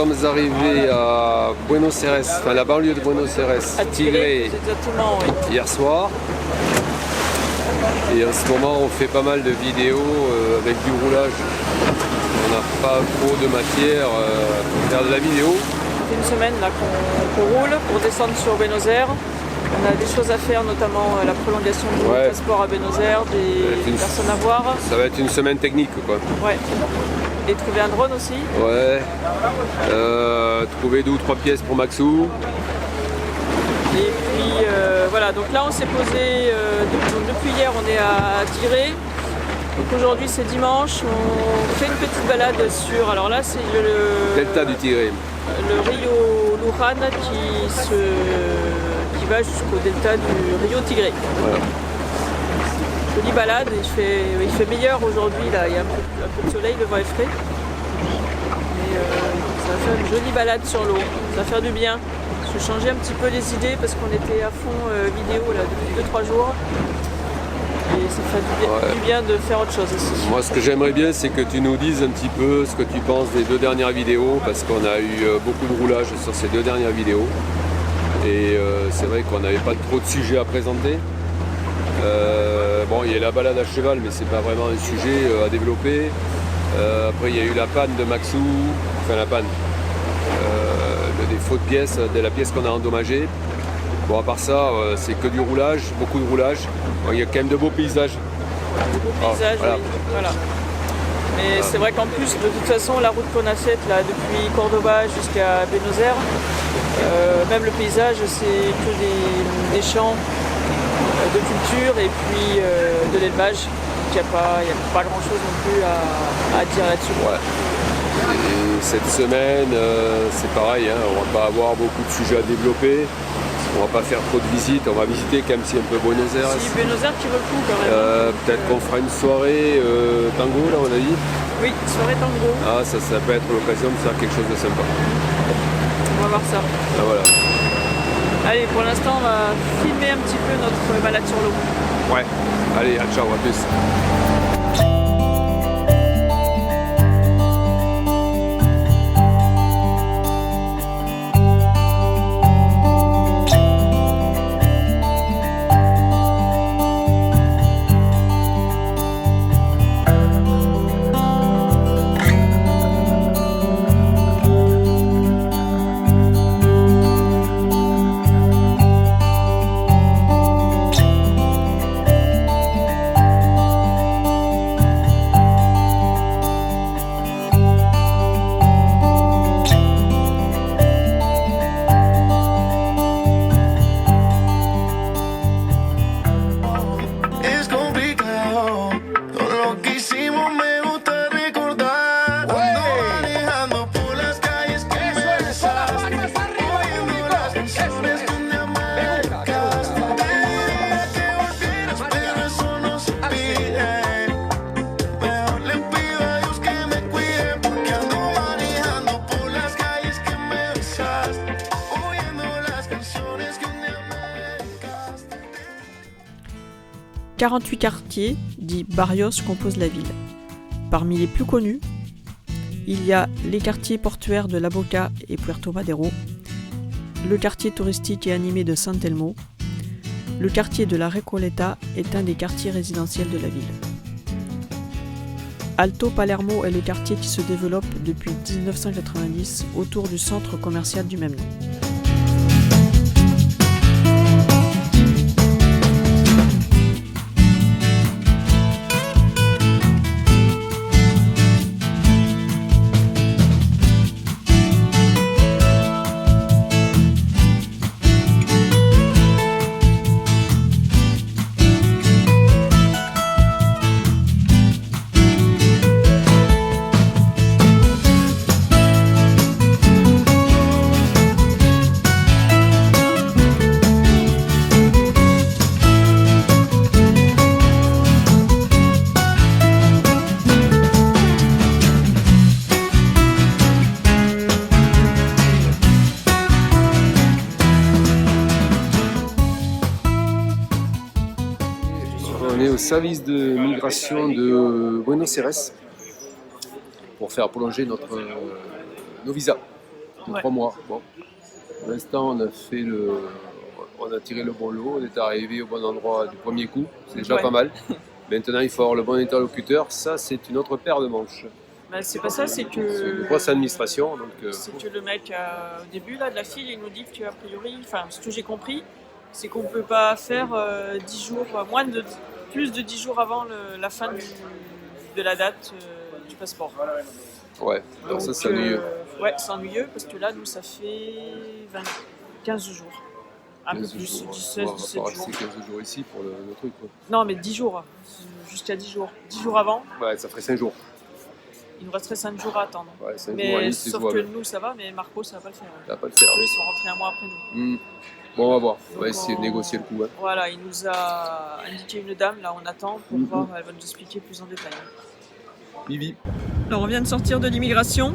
sommes arrivés à Buenos Aires, enfin la banlieue de Buenos Aires, À Tigre, exactement, oui. hier soir. Et en ce moment, on fait pas mal de vidéos avec du roulage. On n'a pas trop de matière pour faire de la vidéo. Ça fait une semaine là qu'on roule pour descendre sur Buenos Aires. On a des choses à faire, notamment la prolongation du passeport à Buenos Aires, des personnes à voir. Ça va être une semaine technique, quoi. Ouais. Et trouver un drone aussi. Ouais. Trouver 2 ou 3 pièces pour Maxou. Et puis voilà, donc là on s'est posé, depuis hier on est à Tigre. Donc aujourd'hui c'est dimanche, on fait une petite balade sur, alors là c'est le Delta du Tigre. Le Rio Luján qui va jusqu'au delta du Rio Tigre. Voilà. Jolie balade, il fait meilleur aujourd'hui, là il y a un peu de soleil, le vent est frais. Mais ça va faire une jolie balade sur l'eau, ça va faire du bien. Je vais changer un petit peu les idées parce qu'on était à fond vidéo là depuis 2-3 jours. Et ça fait du bien de faire autre chose aussi. Moi, ce que j'aimerais bien, c'est que tu nous dises un petit peu ce que tu penses des 2 dernières vidéos, parce qu'on a eu beaucoup de roulage sur ces 2 dernières vidéos. Et c'est vrai qu'on n'avait pas trop de sujets à présenter. Bon, il y a la balade à cheval, mais c'est pas vraiment un sujet à développer. Après, il y a eu la panne de Maxou, enfin la panne, le défaut de pièce, de la pièce qu'on a endommagée. Bon, à part ça, c'est que du roulage, beaucoup de roulage. Bon, il y a quand même de beaux paysages. De beaux paysages, voilà. Oui. Voilà. Mais c'est vrai qu'en plus, de toute façon, la route qu'on a faite là, depuis Cordoba jusqu'à Buenos Aires, même le paysage, c'est que des champs de culture et puis de l'élevage. Il n'y a pas grand chose non plus à dire là-dessus. Ouais. Et cette semaine, c'est pareil, hein, on va pas avoir beaucoup de sujets à développer. On va pas faire trop de visites, on va visiter quand même si un peu Buenos Aires. Si Buenos Aires qui vaut le coup quand même. Peut-être qu'on fera une soirée tango là on a dit. Oui, soirée tango. Ah ça peut être l'occasion de faire quelque chose de sympa. On va voir ça. Ah, voilà. Allez, pour l'instant on va filmer un petit peu notre balade sur l'eau. Ouais, allez, à ciao, à plus. « 48 quartiers, dits barrios, composent la ville. Parmi les plus connus, il y a les quartiers portuaires de La Boca et Puerto Madero, le quartier touristique et animé de San Telmo. Le quartier de la Recoleta est un des quartiers résidentiels de la ville. Alto Palermo est le quartier qui se développe depuis 1990 autour du centre commercial du même nom. On est au service de migration de Buenos Aires pour faire prolonger nos visas. Ouais. 3 mois. Bon. Pour l'instant, on a tiré le bon lot, on est arrivé au bon endroit du premier coup, c'est déjà Ouais. pas mal. Maintenant, il faut avoir le bon interlocuteur, ça c'est une autre paire de manches. Bah, c'est pas ça, c'est C'est une que. grosse administration, donc C'est que le mec, au début là, de la file, il nous dit que a priori, enfin, ce que j'ai compris, c'est qu'on peut pas faire 10 jours, plus de 10 jours avant la fin de la date du passeport. ouais, alors ça c'est ennuyeux. Ouais, c'est ennuyeux parce que là, nous, ça fait 15 jours. Un peu 15 plus, jours, 16, on va 17 pas jours. rester 15 jours ici pour le truc. Quoi. Non, mais 10 jours, jusqu'à 10 jours. 10 jours avant, Ouais, ça ferait 5 jours. il nous resterait 5 jours à attendre. Ouais, 5 jours à Mais Nice, c'est sauf que jouable. nous, ça va, mais Marco, ça va pas le faire. Ça va pas le faire. Eux, ils sont rentrés un mois après nous. Bon, on va voir, on va Donc, essayer de négocier le coup. Hein. Voilà, il nous a indiqué une dame, là on attend pour voir, elle va nous expliquer plus en détail. Vivi. Alors on vient de sortir de l'immigration,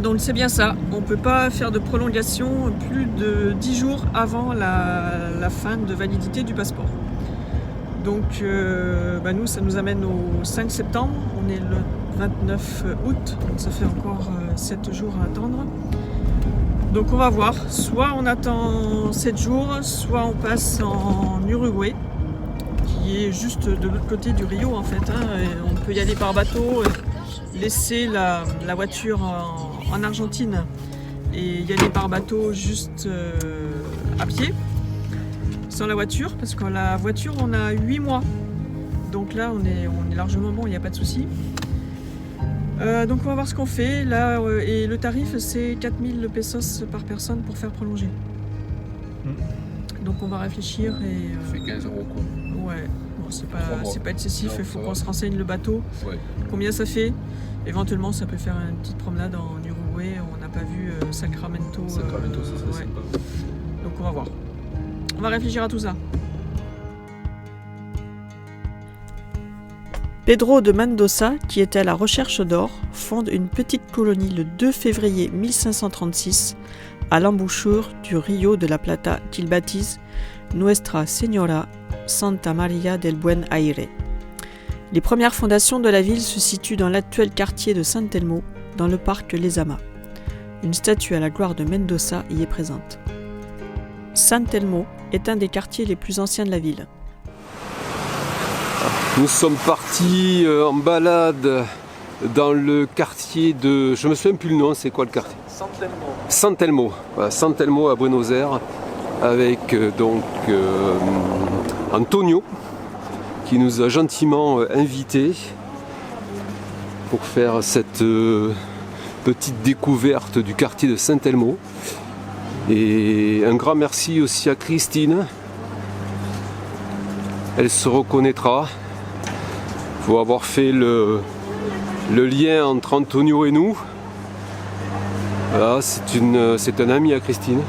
donc c'est bien ça, on ne peut pas faire de prolongation plus de 10 jours avant la fin de validité du passeport. Donc nous ça nous amène au 5 septembre, on est le 29 août, donc ça fait encore 7 jours à attendre. Donc on va voir, soit on attend 7 jours, soit on passe en Uruguay, qui est juste de l'autre côté du Rio en fait. Et on peut y aller par bateau, laisser la voiture en Argentine et y aller par bateau juste à pied, sans la voiture, parce que la voiture on a 8 mois. Donc là on est largement bon, il n'y a pas de souci. Donc on va voir ce qu'on fait là et le tarif c'est 4000 pesos par personne pour faire prolonger. Donc on va réfléchir et. Ça fait 15 euros quoi. Ouais, bon, c'est pas excessif, Non, il faut ça qu'on va. se renseigne le bateau, Ouais. combien ça fait. Éventuellement ça peut faire une petite promenade en Uruguay, on n'a pas vu Sacramento. Sacramento, ça serait ouais. sympa. Donc on va voir. On va réfléchir à tout ça. Pedro de Mendoza, qui était à la recherche d'or, fonde une petite colonie le 2 février 1536 à l'embouchure du Rio de la Plata qu'il baptise Nuestra Señora Santa María del Buen Aire. Les premières fondations de la ville se situent dans l'actuel quartier de San Telmo, dans le parc Les Amas. Une statue à la gloire de Mendoza y est présente. San Telmo est un des quartiers les plus anciens de la ville. Nous sommes partis en balade dans le quartier de... Je me souviens plus le nom, c'est quoi le quartier? San Telmo. San Telmo. Voilà, San Telmo à Buenos Aires avec Antonio qui nous a gentiment invités pour faire cette petite découverte du quartier de San Telmo. Et un grand merci aussi à Christine. Elle se reconnaîtra. Il faut avoir fait le lien entre Antonio et nous. Voilà, c'est un ami à Christine.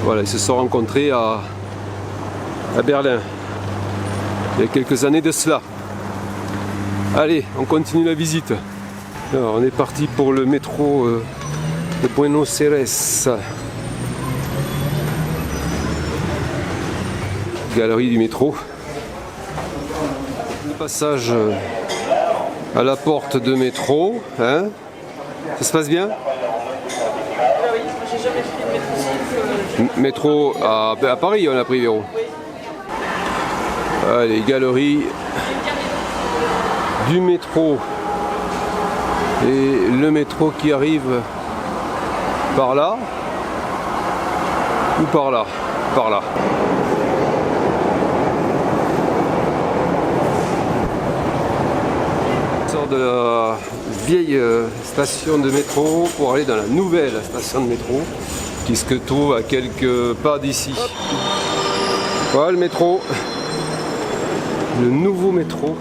Voilà, ils se sont rencontrés à Berlin il y a quelques années de cela. Allez, on continue la visite. Alors, on est parti pour le métro de Buenos Aires. Galerie du métro. Passage à la porte de métro. Hein, ça se passe bien? Ah oui, moi j'ai jamais pris de métro. Métro à Paris, on a pris Véro. Oui. Allez, galerie du métro. Et le métro qui arrive par là ou par là? Par là. On sort de la vieille station de métro pour aller dans la nouvelle station de métro qui se trouve à quelques pas d'ici. Voilà le métro. Le nouveau métro.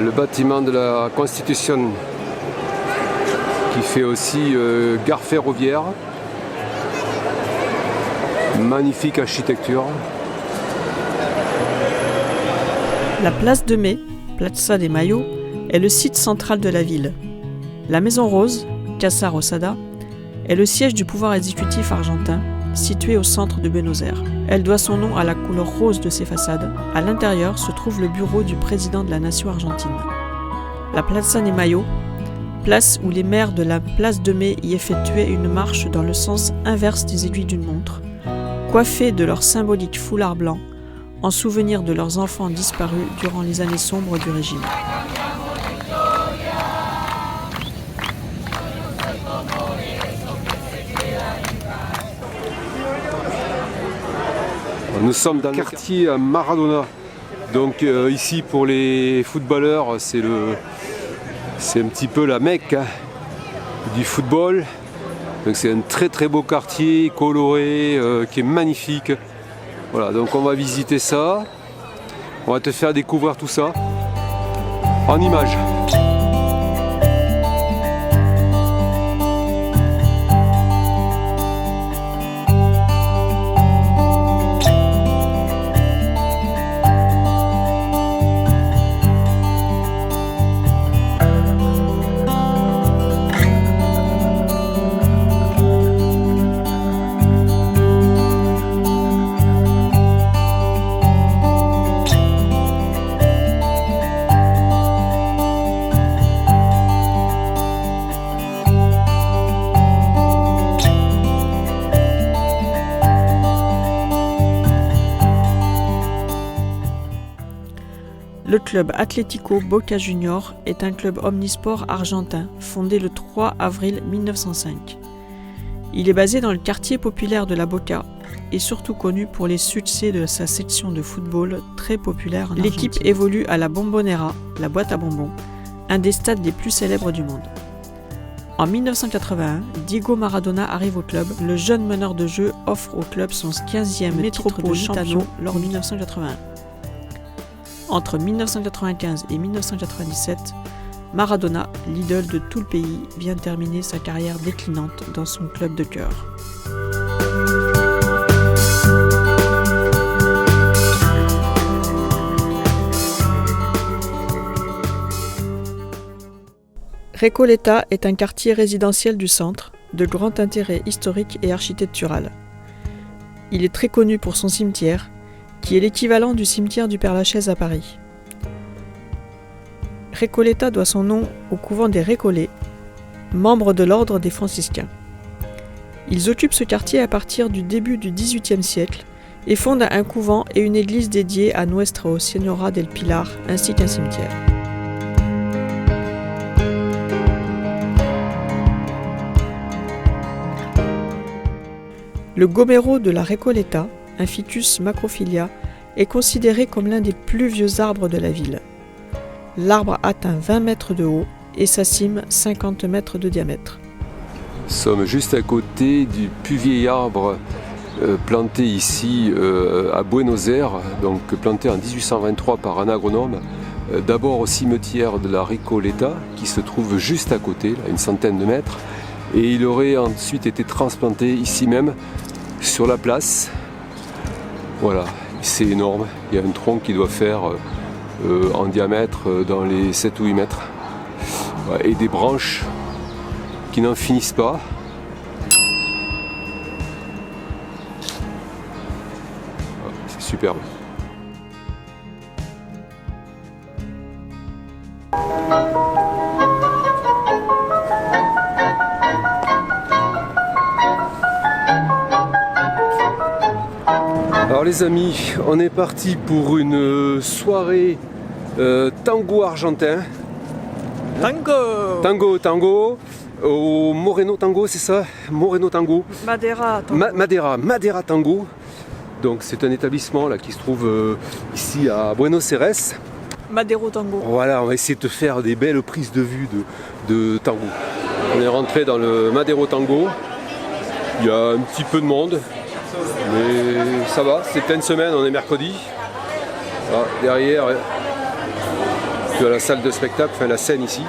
Le bâtiment de la Constitution qui fait aussi gare ferroviaire. Magnifique architecture. La place de Mai, Plaza de Mayo, est le site central de la ville. La Maison Rose, Casa Rosada, est le siège du pouvoir exécutif argentin, situé au centre de Buenos Aires. Elle doit son nom à la couleur rose de ses façades. À l'intérieur se trouve le bureau du président de la nation argentine. La Plaza de Mayo, place où les maires de la place de Mai y effectuaient une marche dans le sens inverse des aiguilles d'une montre, coiffés de leur symbolique foulard blanc, en souvenir de leurs enfants disparus durant les années sombres du régime. Nous sommes dans le quartier Maradona. Donc ici pour les footballeurs, c'est un petit peu la Mecque du football. Donc c'est un très très beau quartier coloré qui est magnifique. Voilà, donc on va visiter ça. On va te faire découvrir tout ça en images. Le club Atlético Boca Juniors est un club omnisport argentin fondé le 3 avril 1905. Il est basé dans le quartier populaire de la Boca et surtout connu pour les succès de sa section de football très populaire en Argentine. L'équipe évolue à la Bombonera, la boîte à bonbons, un des stades les plus célèbres du monde. En 1981, Diego Maradona arrive au club. Le jeune meneur de jeu offre au club son 15e titre de champion lors de 1981. Entre 1995 et 1997, Maradona, l'idole de tout le pays, vient terminer sa carrière déclinante dans son club de cœur. Recoleta est un quartier résidentiel du centre, de grand intérêt historique et architectural. Il est très connu pour son cimetière, qui est l'équivalent du cimetière du Père-Lachaise à Paris. Recoleta doit son nom au couvent des Récollets, membres de l'ordre des franciscains. Ils occupent ce quartier à partir du début du XVIIIe siècle et fondent un couvent et une église dédiée à Nuestra Señora del Pilar ainsi qu'un cimetière. Le gomero de la Recoleta, un Ficus macrophylla, est considéré comme l'un des plus vieux arbres de la ville. L'arbre atteint 20 mètres de haut et sa cime 50 mètres de diamètre. Nous sommes juste à côté du plus vieil arbre planté ici à Buenos Aires, donc planté en 1823 par un agronome, d'abord au cimetière de la Recoleta, qui se trouve juste à côté, à une centaine de mètres, et il aurait ensuite été transplanté ici même, sur la place. Voilà, c'est énorme. Il y a un tronc qui doit faire en diamètre dans les 7 ou 8 mètres. Et des branches qui n'en finissent pas. C'est superbe. Alors les amis, on est parti pour une soirée tango argentin. Tango au Moreno Tango, c'est ça? Moreno Tango. Madeira Tango. Madeira Tango. Donc c'est un établissement là qui se trouve ici à Buenos Aires. Madeiro Tango. Voilà, on va essayer de te faire des belles prises de vue de tango. On est rentré dans le Madeiro Tango. Il y a un petit peu de monde. Mais ça va, c'est pleine semaine, on est mercredi. Voilà, derrière, tu as la salle de spectacle, enfin la scène ici.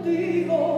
contigo.